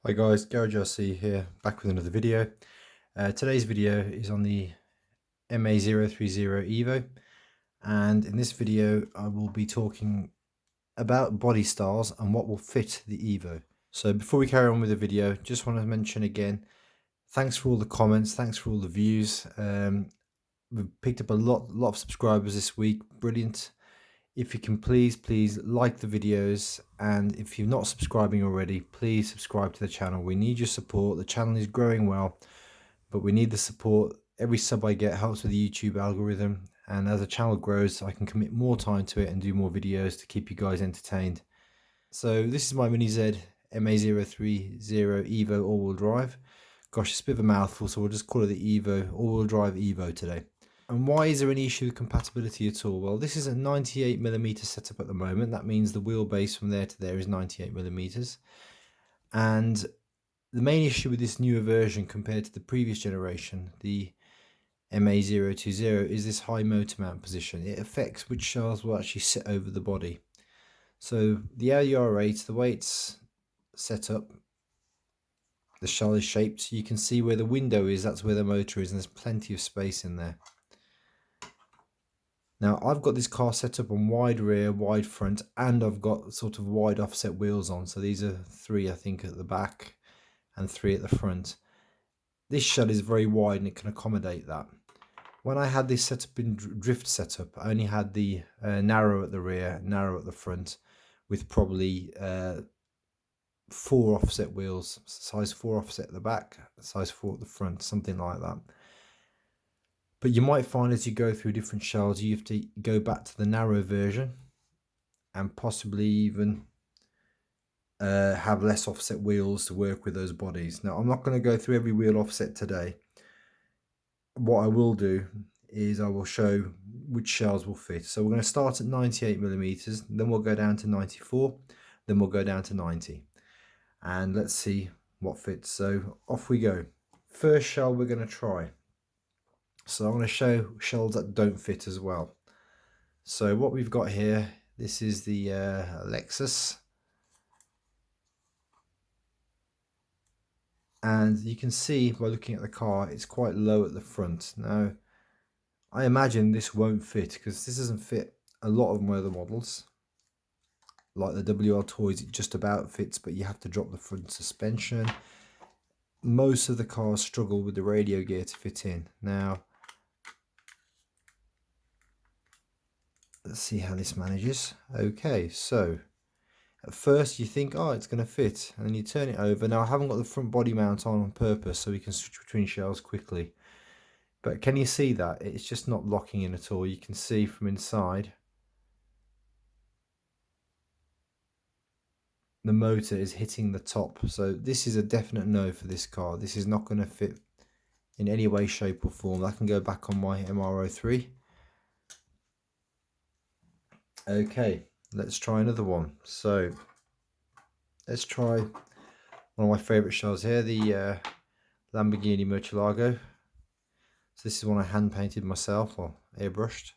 Hi guys, Garage RC here, back with another video. Today's video is on the MA030 EVO, and in this video I will be talking about body styles and what will fit the EVO. So before we carry on with the video, just want to mention again, thanks for all the comments, thanks for all the views. We've picked up a lot of subscribers this week, brilliant. If you can please like the videos, and if you're not subscribing already, please subscribe to the channel. We need your support. The channel is growing well, but we need the support. Every sub I get helps with the YouTube algorithm, and as the channel grows I can commit more time to it and do more videos to keep you guys entertained. So this is my Mini Z MA030 EVO all-wheel drive. Gosh, it's a bit of a mouthful, so we'll just call it the EVO all-wheel drive EVO today. And why is there any issue with compatibility at all? Well, this is a 98mm setup at the moment. That means the wheelbase from there to there is 98mm. And the main issue with this newer version compared to the previous generation, the MA020, is this high motor mount position. It affects which shells will actually sit over the body. So the LUR8, the way it's set up, the shell is shaped. You can see where the window is, that's where the motor is, and there's plenty of space in there. Now I've got this car set up on wide rear, wide front, and I've got sort of wide offset wheels on. So these are 3, I think, at the back and 3 at the front. This shell is very wide and it can accommodate that. When I had this set up in drift setup, I only had the narrow at the rear, narrow at the front, with probably 4 offset wheels, size 4 offset at the back, size 4 at the front, something like that. But you might find as you go through different shells, you have to go back to the narrow version and possibly even have less offset wheels to work with those bodies. Now, I'm not going to go through every wheel offset today. What I will do is I will show which shells will fit. So we're going to start at 98mm, then we'll go down to 94, then we'll go down to 90. And let's see what fits. So off we go. First shell we're going to try. So I'm going to show shells that don't fit as well. So what we've got here, this is the Lexus. And you can see by looking at the car, it's quite low at the front. Now, I imagine this won't fit because this doesn't fit a lot of my other models. Like the WL Toys, it just about fits, but you have to drop the front suspension. Most of the cars struggle with the radio gear to fit in. Now, let's see how this manages. Okay, so at first you think, oh, it's going to fit, and then you turn it over. Now I haven't got the front body mount on purpose so we can switch between shells quickly. But can you see that? It's just not locking in at all. You can see from inside the motor is hitting the top. So this is a definite no for this car. This is not going to fit in any way, shape or form. I can go back on my MA030. Okay, let's try another one. So let's try one of my favorite shells here, the Lamborghini Murcielago. So this is one I hand painted myself, or airbrushed.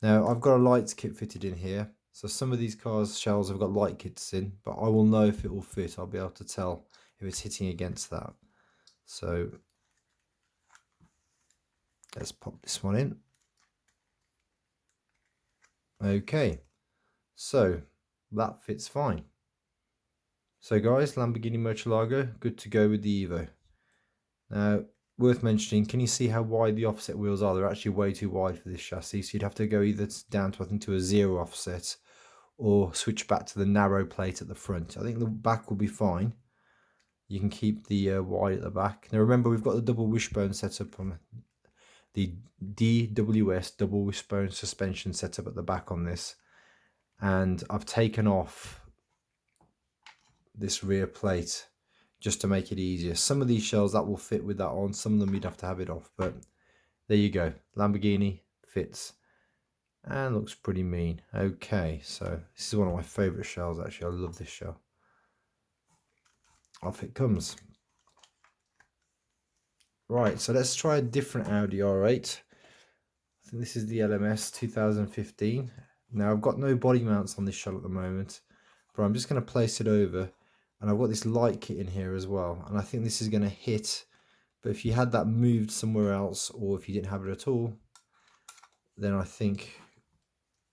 Now I've got a lights kit fitted in here. So some of these cars' shells have got light kits in, but I will know if it will fit. I'll be able to tell if it's hitting against that. So let's pop this one in. Okay, so that fits fine. So guys, Lamborghini Murcielago, good to go with the Evo. Now, worth mentioning, can you see how wide the offset wheels are? They're actually way too wide for this chassis, so you'd have to go either down to, I think, to a 0 offset, or switch back to the narrow plate at the front. I think the back will be fine. You can keep the wide at the back. Now remember, we've got the double wishbone setup on the DWS double wishbone suspension setup at the back on this, and I've taken off this rear plate just to make it easier. Some of these shells that will fit with that on, some of them you'd have to have it off, but there you go. Lamborghini fits and looks pretty mean. Okay, so this is one of my favorite shells actually. I love this shell. Off it comes. Right, so let's try a different Audi R8. I think this is the LMS 2015. Now I've got no body mounts on this shell at the moment, but I'm just going to place it over and I've got this light kit in here as well, and I think this is going to hit, but if you had that moved somewhere else, or if you didn't have it at all, then I think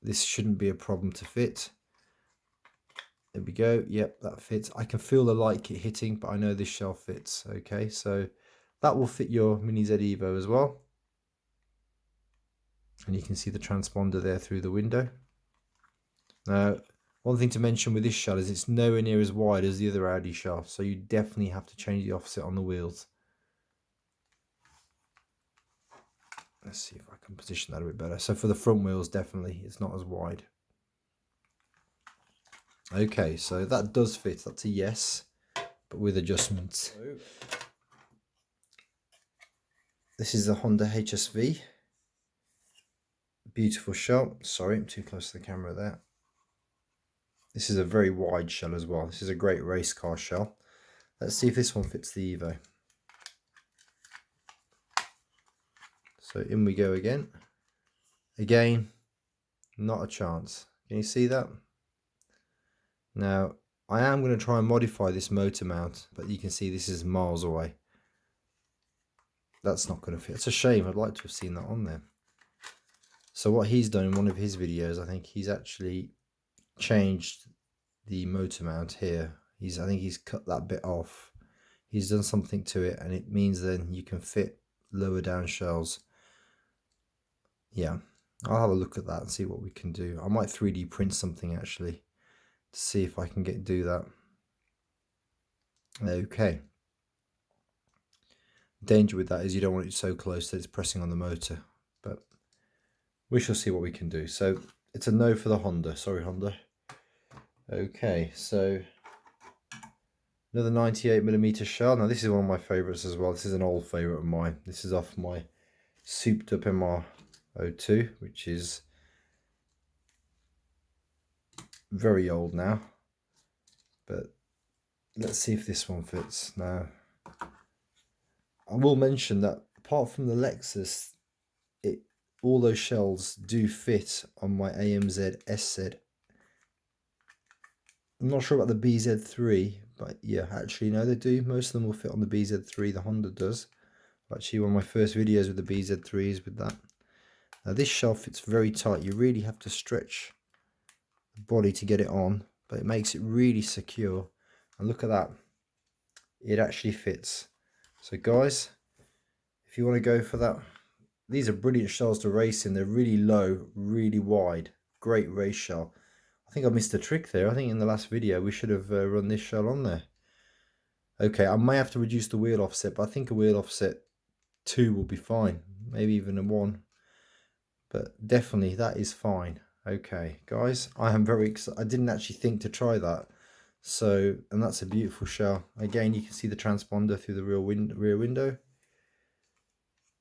this shouldn't be a problem to fit. There we go. Yep, that fits. I can feel the light kit hitting, but I know this shell fits. Okay, so that will fit your Mini Z EVO as well. And you can see the transponder there through the window. Now, one thing to mention with this shell is it's nowhere near as wide as the other Audi shell, so you definitely have to change the offset on the wheels. Let's see if I can position that a bit better. So for the front wheels, definitely, it's not as wide. Okay, so that does fit. That's a yes, but with adjustments. This is the Honda HSV. Beautiful shell. Sorry, I'm too close to the camera there. This is a very wide shell as well. This is a great race car shell. Let's see if this one fits the Evo. So in we go again. Again, not a chance. Can you see that? Now, I am going to try and modify this motor mount, but you can see this is miles away. That's not going to fit. It's a shame. I'd like to have seen that on there. So what he's done in one of his videos, I think he's actually changed the motor mount here. I think he's cut that bit off. He's done something to it, and it means then you can fit lower down shells. Yeah, I'll have a look at that and see what we can do. I might 3D print something actually to see if I can do that. Okay. Danger with that is you don't want it so close that it's pressing on the motor, but we shall see what we can do. So it's a no for the Honda. Sorry, Honda. Okay, so another 98mm shell. Now this is one of my favorites as well. This is an old favorite of mine. This is off my souped up MA030, which is very old now, but let's see if this one fits. Now I will mention that apart from the Lexus, all those shells do fit on my AMZ SZ. I'm not sure about the BZ3, but yeah, actually no, they do. Most of them will fit on the BZ3. The Honda does. Actually, one of my first videos with the BZ3 is with that. Now this shell fits very tight. You really have to stretch the body to get it on, but it makes it really secure. And look at that, it actually fits. So guys, if you want to go for that, these are brilliant shells to race in. They're really low, really wide, great race shell. I think I missed a trick there. I think in the last video we should have run this shell on there. Okay, I may have to reduce the wheel offset, but I think a wheel offset 2 will be fine, maybe even a 1, but definitely that is fine. Okay guys, I am very excited. I didn't actually think to try that. So, and that's a beautiful shell. Again, you can see the transponder through the rear window.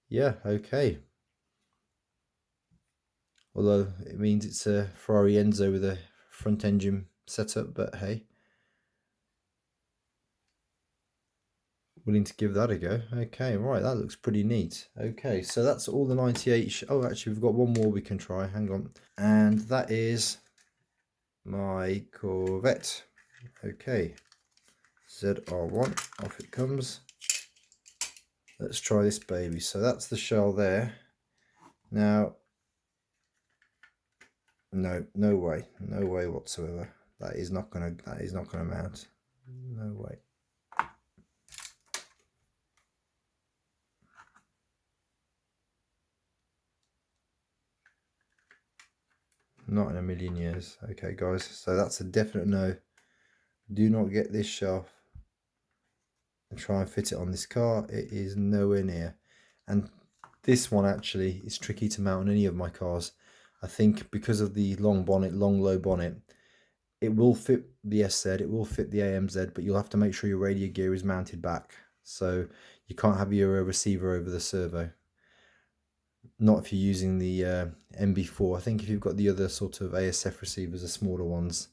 Yeah, okay. Although it means it's a Ferrari Enzo with a front engine setup, but hey, willing to give that a go. Okay, right, that looks pretty neat. Okay, so that's all the 98. Oh, actually, we've got one more we can try. Hang on, and that is my Corvette. Okay, ZR1, off it comes. Let's try this baby. So that's the shell there. Now, no way whatsoever. That is not gonna mount. No way. Not in a million years. Okay guys, so that's a definite no. Do not get this shelf and try and fit it on this car. It is nowhere near. And this one actually is tricky to mount on any of my cars. I think because of the long low bonnet, it will fit the SZ, it will fit the AMZ, but you'll have to make sure your radio gear is mounted back. So you can't have your receiver over the servo. Not if you're using the MB4. I think if you've got the other sort of ASF receivers, the smaller ones,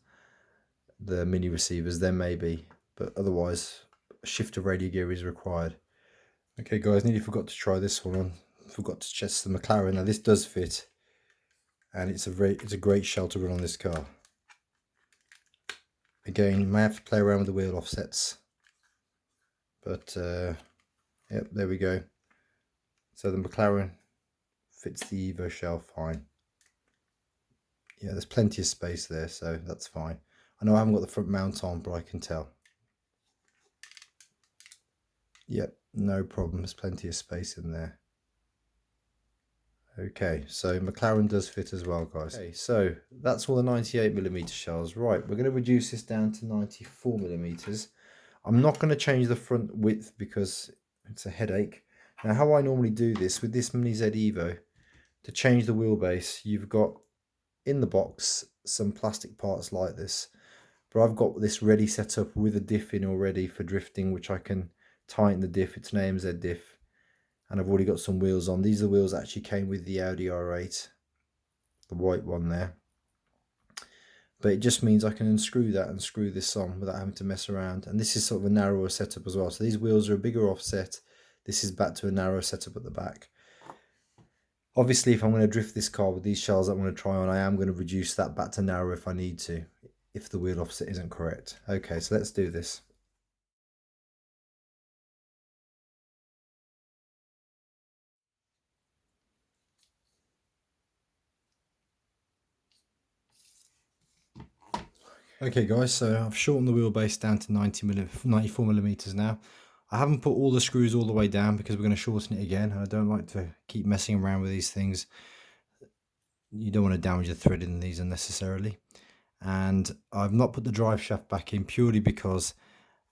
the mini receivers, then maybe. But otherwise, a shift of radio gear is required. Okay guys, nearly forgot to try this one on. Forgot to test the McLaren. Now this does fit, and it's a great shell to run on this car. Again, you may have to play around with the wheel offsets, but yep, there we go. So the McLaren fits the Evo shell fine. Yeah, there's plenty of space there, so that's fine. I know I haven't got the front mount on, but I can tell. Yep, no problem, there's plenty of space in there. Okay, so McLaren does fit as well, guys. Okay, so that's all the 98mm shells. Right, we're going to reduce this down to 94mm. I'm not going to change the front width because it's a headache. Now, how I normally do this with this MA030 EVO, to change the wheelbase, you've got in the box some plastic parts like this, but I've got this ready set up with a diff in already for drifting, which I can tighten the diff. It's an AMZ diff. And I've already got some wheels on. These are the wheels that actually came with the Audi R8, the white one there. But it just means I can unscrew that and screw this on without having to mess around. And this is sort of a narrower setup as well. So these wheels are a bigger offset. This is back to a narrow setup at the back. Obviously, if I'm going to drift this car with these shells that I'm going to try on, I am going to reduce that back to narrow if I need to, if the wheel offset isn't correct. Okay, so let's do this. Okay guys, so I've shortened the wheelbase down to 94mm now. I haven't put all the screws all the way down because we're going to shorten it again. I don't like to keep messing around with these things. You don't want to damage the thread in these unnecessarily. And I've not put the drive shaft back in purely because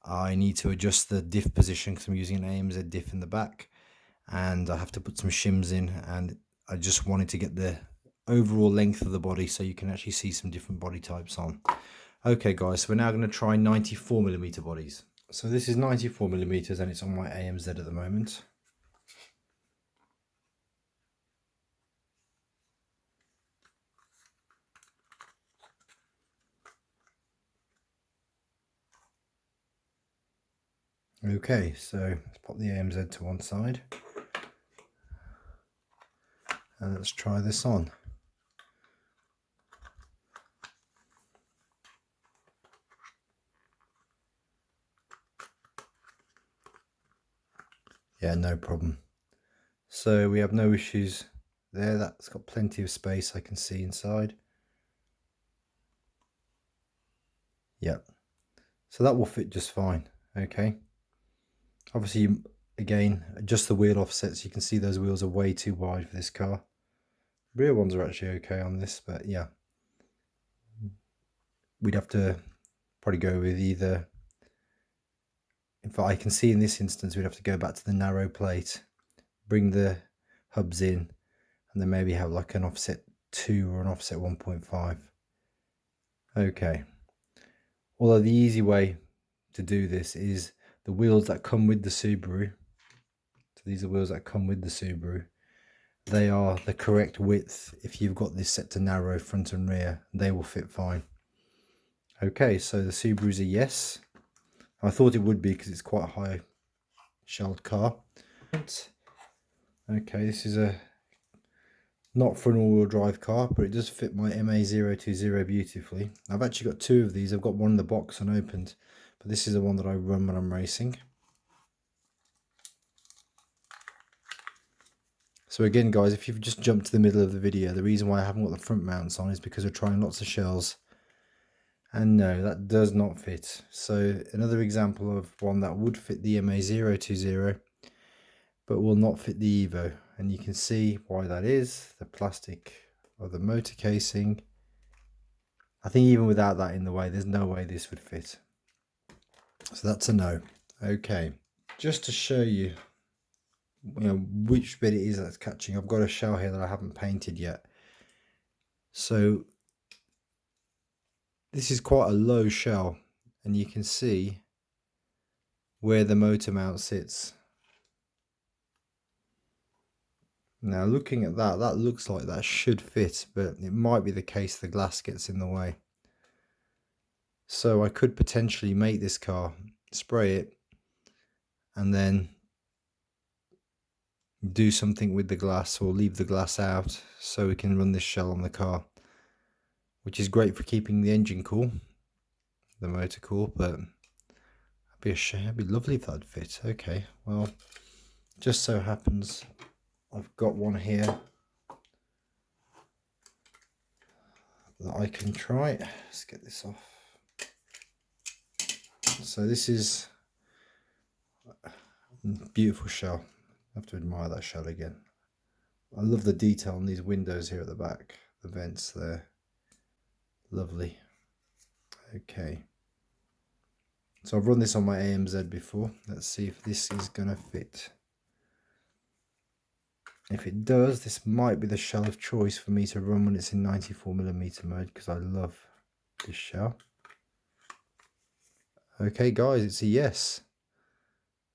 I need to adjust the diff position because I'm using an AMZ diff in the back. And I have to put some shims in, and I just wanted to get the overall length of the body so you can actually see some different body types on. Okay guys, so we're now going to try 94mm bodies. So this is 94mm and it's on my AMZ at the moment. Okay, so let's pop the AMZ to one side. And let's try this on. Yeah, no problem. So we have no issues there. That's got plenty of space I can see inside. Yep. So that will fit just fine. Okay. Obviously, again, adjust the wheel offsets. You can see those wheels are way too wide for this car. Rear ones are actually okay on this, but yeah. We'd have to probably go with either. In fact, I can see in this instance, we'd have to go back to the narrow plate, bring the hubs in, and then maybe have like an offset 2 or an offset 1.5. Okay. Although the easy way to do this is the wheels that come with the Subaru. So these are wheels that come with the Subaru. They are the correct width if you've got this set to narrow front and rear. They will fit fine. Okay, so the Subaru's a yes. I thought it would be because it's quite a high shelled car. Okay, this is a not for an all-wheel drive car, but it does fit my MA020 beautifully. I've actually got two of these. I've got one in the box unopened, but this is the one that I run when I'm racing. So again guys, if you've just jumped to the middle of the video, the reason why I haven't got the front mounts on is because we're trying lots of shells. And no, that does not fit. So another example of one that would fit the MA020, but will not fit the Evo. And you can see why that is. The plastic of the motor casing. I think even without that in the way, there's no way this would fit. So that's a no. Okay, just to show you, which bit it is that's catching. I've got a shell here that I haven't painted yet. So this is quite a low shell, and you can see where the motor mount sits. Now looking at that, that looks like that should fit, but it might be the case the glass gets in the way. So I could potentially make this car, spray it, and then do something with the glass or leave the glass out so we can run this shell on the car, which is great for keeping the engine cool. the motor core, but it'd be lovely if that'd fit. Okay, well, just so happens I've got one here that I can try. Let's get this off. So this is a beautiful shell. I have to admire that shell again. I love the detail on these windows here at the back, the vents there. Lovely. Okay. So I've run this on my AMZ before. Let's see if this is gonna fit. If it does, this might be the shell of choice for me to run when it's in 94mm mode, because I love this shell. Okay guys, it's a yes.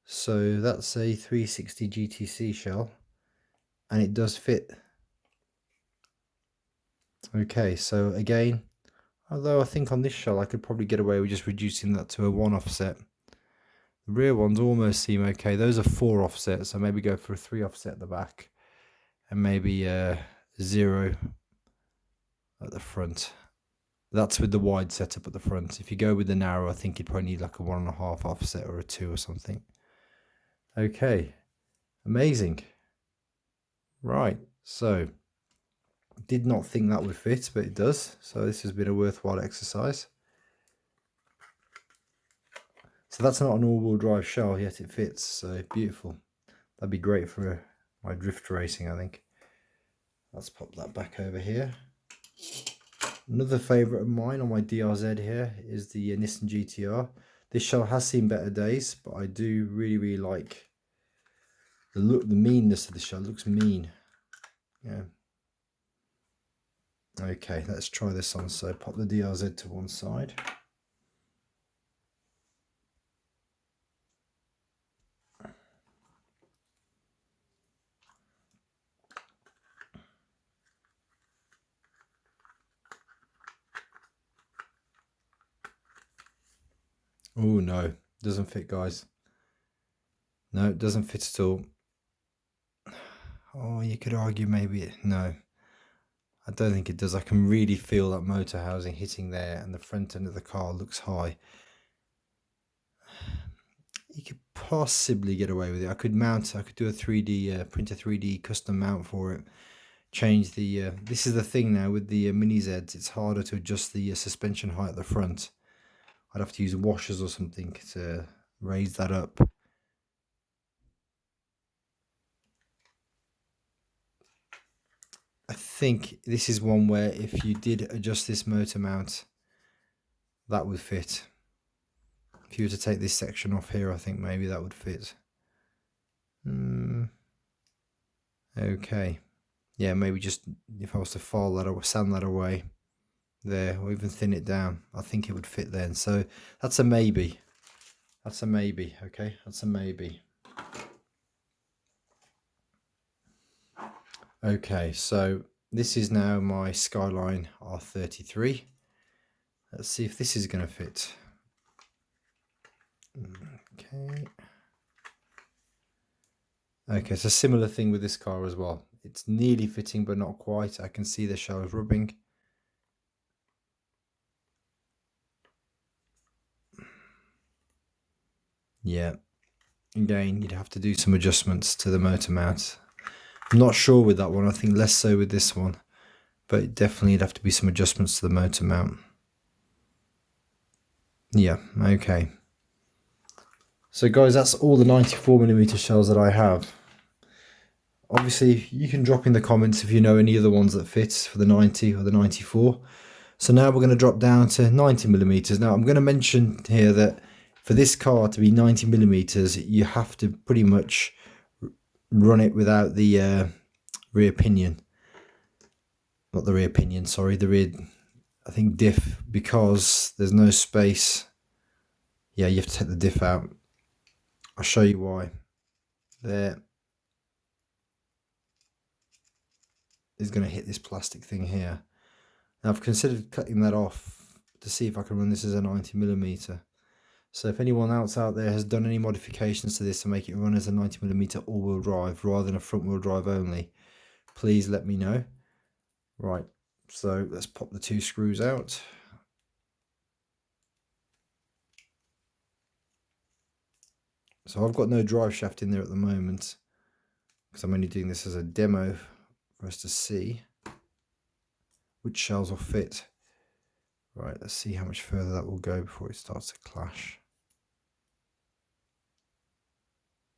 So that's a 360 GTC shell, and it does fit. Okay, so again, although I think on this shell I could probably get away with just reducing that to a 1 offset. The rear ones almost seem okay. Those are 4 offsets, so maybe go for a 3 offset at the back, and maybe 0 at the front. That's with the wide setup at the front. If you go with the narrow, I think you'd probably need like a 1.5 offset or a 2 or something. Okay, amazing. Right, so did not think that would fit, but it does. So this has been a worthwhile exercise. So that's not an all-wheel drive shell, yet it fits. So beautiful. That'd be great for my drift racing, I think. Let's pop that back over here. Another favourite of mine on my DRZ here is the Nissan GTR. This shell has seen better days, but I do really like the look, the meanness of the shell. It looks mean. Yeah. Okay, let's try this on. So pop the DRZ to one side. Oh no, doesn't fit, guys. No, it doesn't fit at all. Oh, you could argue maybe no. I don't think it does. I can really feel that motor housing hitting there, and the front end of the car looks high. You could possibly get away with it. I could mount, I could do a 3D, print a 3D custom mount for it. Change the, this is the thing now with the Mini Zs, it's harder to adjust the suspension height at the front. I'd have to use washers or something to raise that up. I think this is one where if you did adjust this motor mount, that would fit. If you were to take this section off here, I think maybe that would fit. Okay. Yeah, maybe just if I was to file that or sand that away there, or even thin it down, I think it would fit then. So that's a maybe. That's a maybe, okay? That's a maybe. Okay, so this is now my Skyline R33. Let's see if this is going to fit. Okay. Okay, it's a similar thing with this car as well. It's nearly fitting, but not quite. I can see the shell is rubbing. Yeah. Again, you'd have to do some adjustments to the motor mount. I'm not sure with that one. I think less so with this one. But definitely you'd have to be some adjustments to the motor mount. Yeah, okay. So guys, that's all the 94mm shells that I have. Obviously, you can drop in the comments if you know any other ones that fit for the 90 or the 94. So now we're going to drop down to 90mm. Now I'm going to mention here that for this car to be 90mm, you have to pretty much run it without the rear pinion. Not the rear pinion, sorry, the rear, I think diff, because there's no space. Yeah, you have to take the diff out. I'll show you why. There is going to hit this plastic thing here. Now I've considered cutting that off to see if I can run this as a 90mm. So if anyone else out there has done any modifications to this to make it run as a 90mm all-wheel drive rather than a front-wheel drive only, please let me know. Right, so let's pop the 2 screws out. So I've got no drive shaft in there at the moment because I'm only doing this as a demo for us to see which shells will fit. Right, let's see how much further that will go before it starts to clash.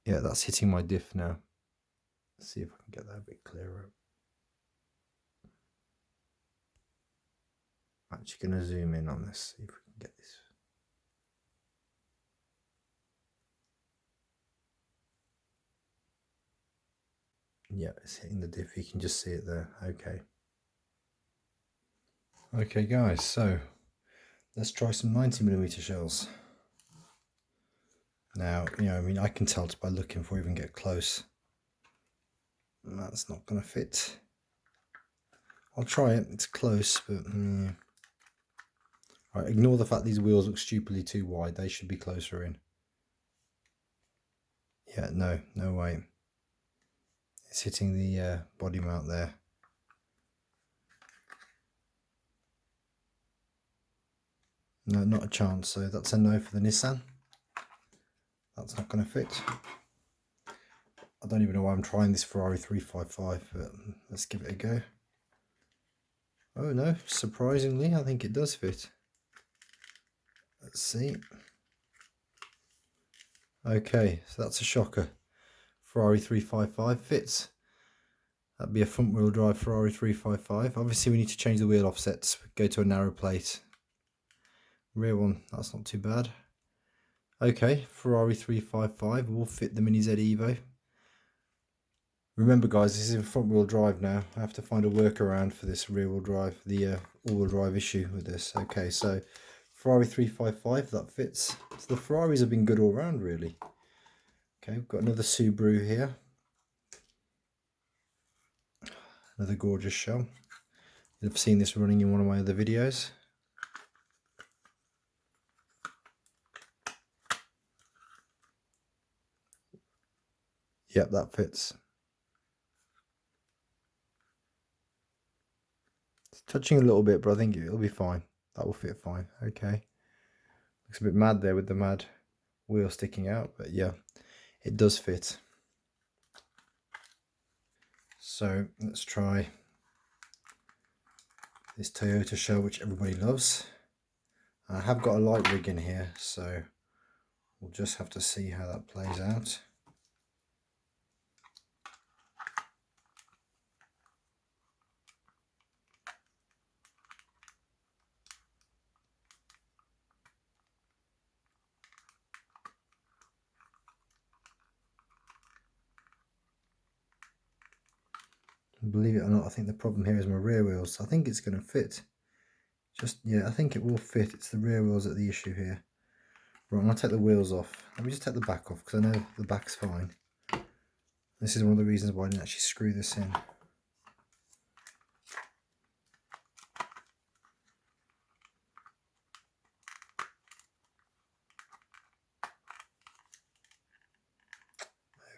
Yeah, that's hitting my diff now. Let's see if I can get that a bit clearer. I'm actually going to zoom in on this, see if we can get this. Yeah, it's hitting the diff. You can just see it there. Okay. Okay, guys, so let's try some 90mm shells. Now, I mean, I can tell just by looking before we even get close. That's not going to fit. I'll try it. It's close, but Right, ignore the fact these wheels look stupidly too wide. They should be closer in. Yeah, no way. It's hitting the body mount there. No, not a chance. So that's a no for the Nissan. That's not going to fit. I don't even know why I'm trying this Ferrari 355, but let's give it a go. Oh no, surprisingly, I think it does fit. Let's see. Okay, so that's a shocker. Ferrari 355 fits. That'd be a front wheel drive Ferrari 355. Obviously we need to change the wheel offsets, go to a narrow plate. Rear one, that's not too bad. Okay, Ferrari 355 will fit the Mini Z Evo. Remember guys, this is a front wheel drive now. I have to find a workaround for this rear wheel drive, the all wheel drive issue with this. Okay, so Ferrari 355, that fits. So the Ferraris have been good all round really. Okay, we've got another Subaru here. Another gorgeous shell. You've seen this running in one of my other videos. Yep, that fits. It's touching a little bit, but I think it'll be fine. That will fit fine. Okay. Looks a bit mad there with the mad wheel sticking out, but yeah, it does fit. So let's try this Toyota shell, which everybody loves. I have got a light rig in here, so we'll just have to see how that plays out. Believe it or not, I think the problem here is my rear wheels. I think it's going to fit. Yeah, I think it will fit. It's the rear wheels that are the issue here. Right, I'm going to take the wheels off. Let me just take the back off because I know the back's fine. This is one of the reasons why I didn't actually screw this in.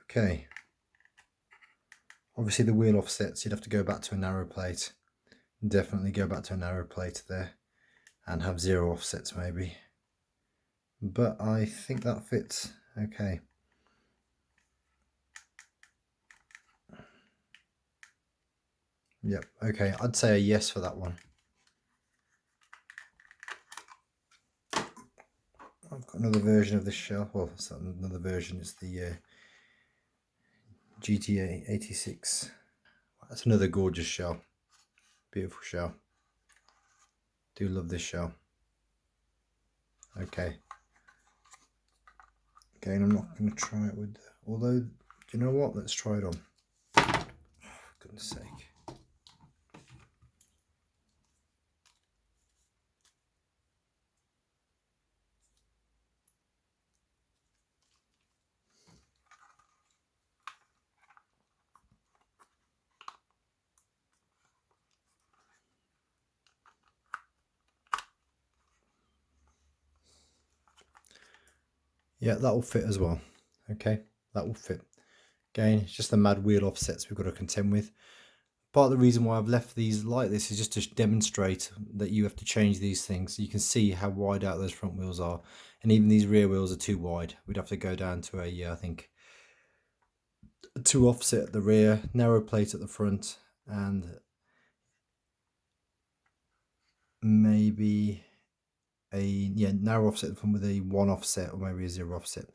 Okay. Obviously the wheel offsets, you'd have to go back to a narrow plate. Definitely go back to a narrow plate there and have 0 offsets maybe. But I think that fits. Okay. Yep, okay, I'd say a yes for that one. I've got another version of this shell. Well, it's not another version, it's the GTA 86. That's another gorgeous shell. Beautiful shell. Do love this shell. Okay. Again, I'm not going to try it with, although, do you know what? Let's try it on. For goodness sake. Yeah, that will fit as well. Okay, that will fit. Again, it's just the mad wheel offsets we've got to contend with. part of the reason why I've left these like this is just to demonstrate that you have to change these things. You can see how wide out those front wheels are, and even these rear wheels are too wide. We'd have to go down to I think a 2 offset at the rear, narrow plate at the front, and maybe a narrow offset at the front with a 1 offset or maybe a 0 offset.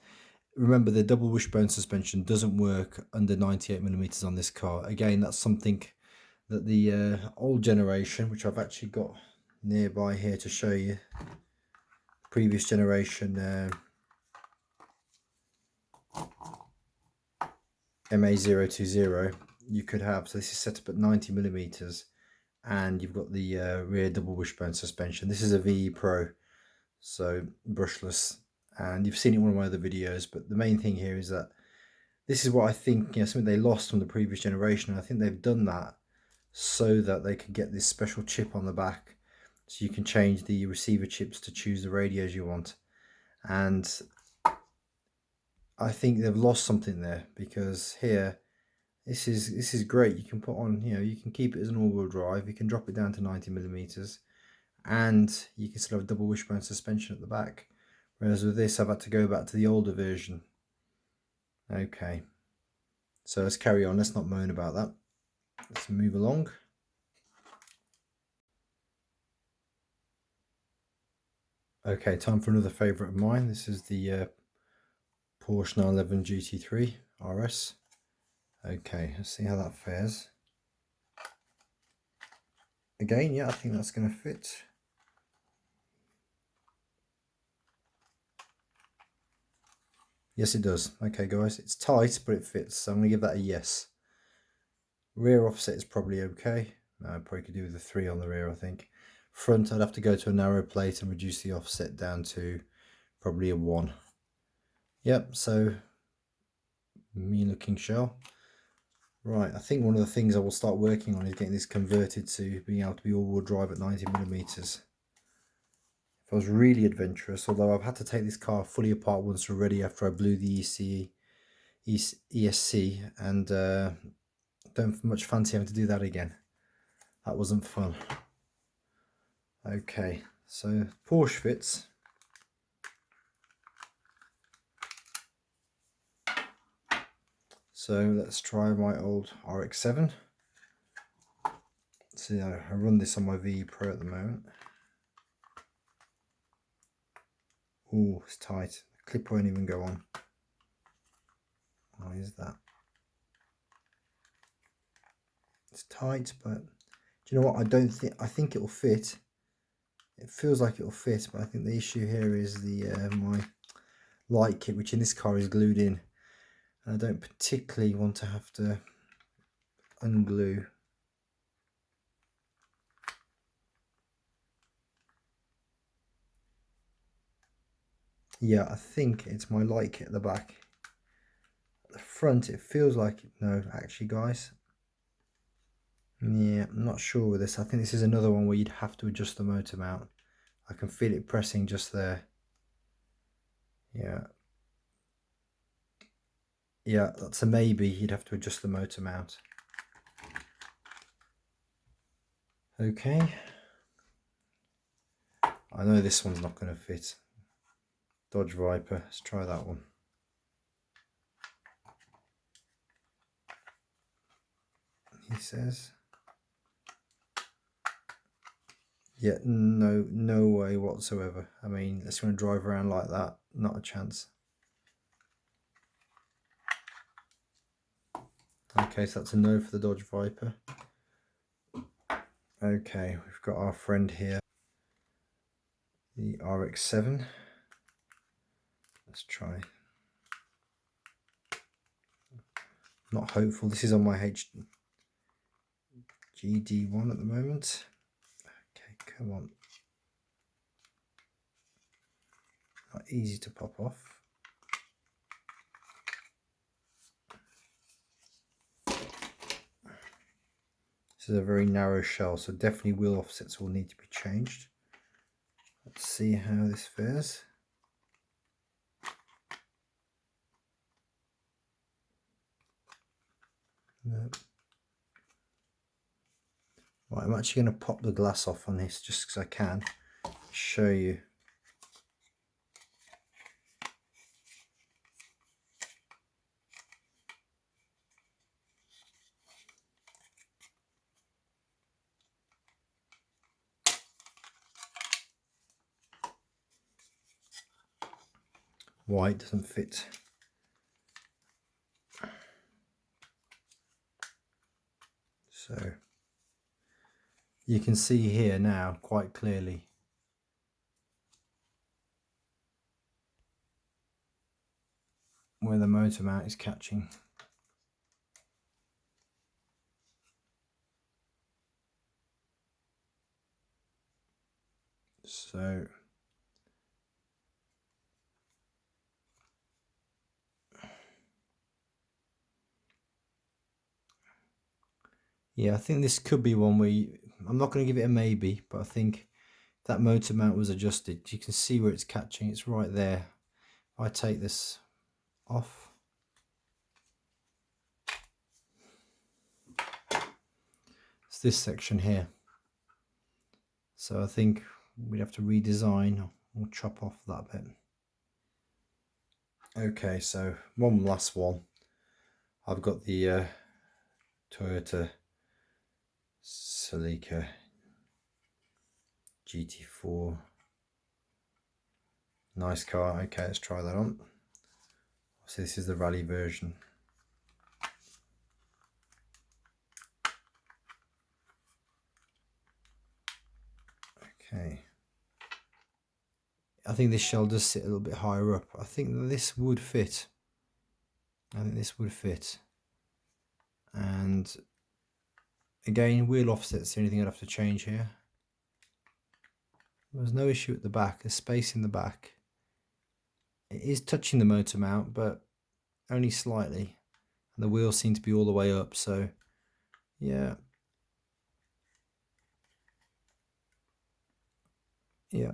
Remember, the double wishbone suspension doesn't work under 98mm on this car. Again, that's something that the old generation, which I've actually got nearby here to show you, previous generation MA020, you could have. So this is set up at 90mm, and you've got the rear double wishbone suspension. This is a VE Pro, so brushless, and you've seen it in one of my other videos. But the main thing here is that this is what I think, something they lost from the previous generation, and I think they've done that so that they could get this special chip on the back, so you can change the receiver chips to choose the radios you want. And I think they've lost something there, because here, this is great. You can put on, you can keep it as an all-wheel drive, you can drop it down to 90mm, and you can still have a double wishbone suspension at the back. Whereas with this, I've had to go back to the older version. Okay, so let's carry on. Let's not moan about that. Let's move along. Okay, time for another favourite of mine. This is the Porsche 911 GT3 RS. Okay, let's see how that fares. Again, yeah, I think that's going to fit. Yes, it does. Okay, guys, it's tight, but it fits. So I'm going to give that a yes. Rear offset is probably okay. I probably could do with a 3 on the rear, I think. Front, I'd have to go to a narrow plate and reduce the offset down to probably a 1. Yep, so mean looking shell. Right, I think one of the things I will start working on is getting this converted to being able to be all-wheel drive at 90mm. If I was really adventurous, although I've had to take this car fully apart once already after I blew the ESC, and don't much fancy having to do that again. That wasn't fun. Okay, so Porsche fits. So let's try my old RX-7. See, I run this on my VE Pro at the moment. Oh, it's tight. The clip won't even go on. Why is that? It's tight, but do you know what? I think it'll fit. It feels like it'll fit, but I think the issue here is the my light kit, which in this car is glued in, and I don't particularly want to have to unglue. Yeah, I think it's my light kit at the back. At the front, it feels like no, actually, guys. Yeah, I'm not sure with this. I think this is another one where you'd have to adjust the motor mount. I can feel it pressing just there. Yeah. Yeah, that's a maybe. You'd have to adjust the motor mount. Okay. I know this one's not going to fit. Dodge Viper. Let's try that one. He says. Yeah, no way whatsoever. I mean, it's going to drive around like that. Not a chance. Okay, so that's a no for the Dodge Viper. Okay, we've got our friend here, the RX-7. Let's try. Not hopeful. This is on my GD1 at the moment. Okay, come on. Not easy to pop off. This is a very narrow shell, so definitely wheel offsets will need to be changed. Let's see how this fares. Nope. Right, I'm actually going to pop the glass off on this just because I can show you. Why it doesn't fit. So you can see here now quite clearly where the motor mount is catching. So yeah, I think this could be one where I'm not going to give it a maybe, but I think that motor mount was adjusted. You can see where it's catching, it's right there. If I take this off, it's this section here. So I think we'd have to redesign or chop off that bit. Okay, so one last one. I've got the Toyota Celica GT4. Nice car. Okay, let's try that on. So this is the rally version. Okay. I think this shell does sit a little bit higher up. I think this would fit. And again, wheel offset's the only thing I'd have to change here. There's no issue at the back. There's space in the back. It is touching the motor mount, but only slightly. And the wheels seem to be all the way up, so yeah. Yeah.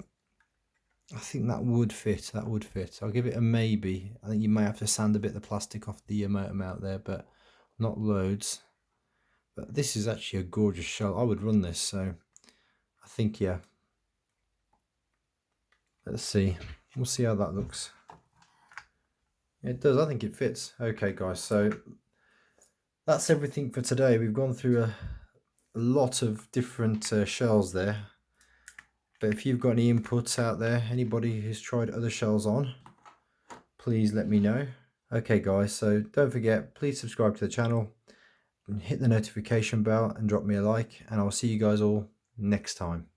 I think that would fit. I'll give it a maybe. I think you may have to sand a bit of the plastic off the motor mount there, but not loads. But this is actually a gorgeous shell. I would run this, so I think, yeah. Let's see. We'll see how that looks. It does. I think it fits. Okay, guys. So that's everything for today. We've gone through a lot of different shells there. But if you've got any inputs out there, anybody who's tried other shells on, please let me know. Okay, guys. So don't forget, please subscribe to the channel, and hit the notification bell, and drop me a like. And I'll see you guys all next time.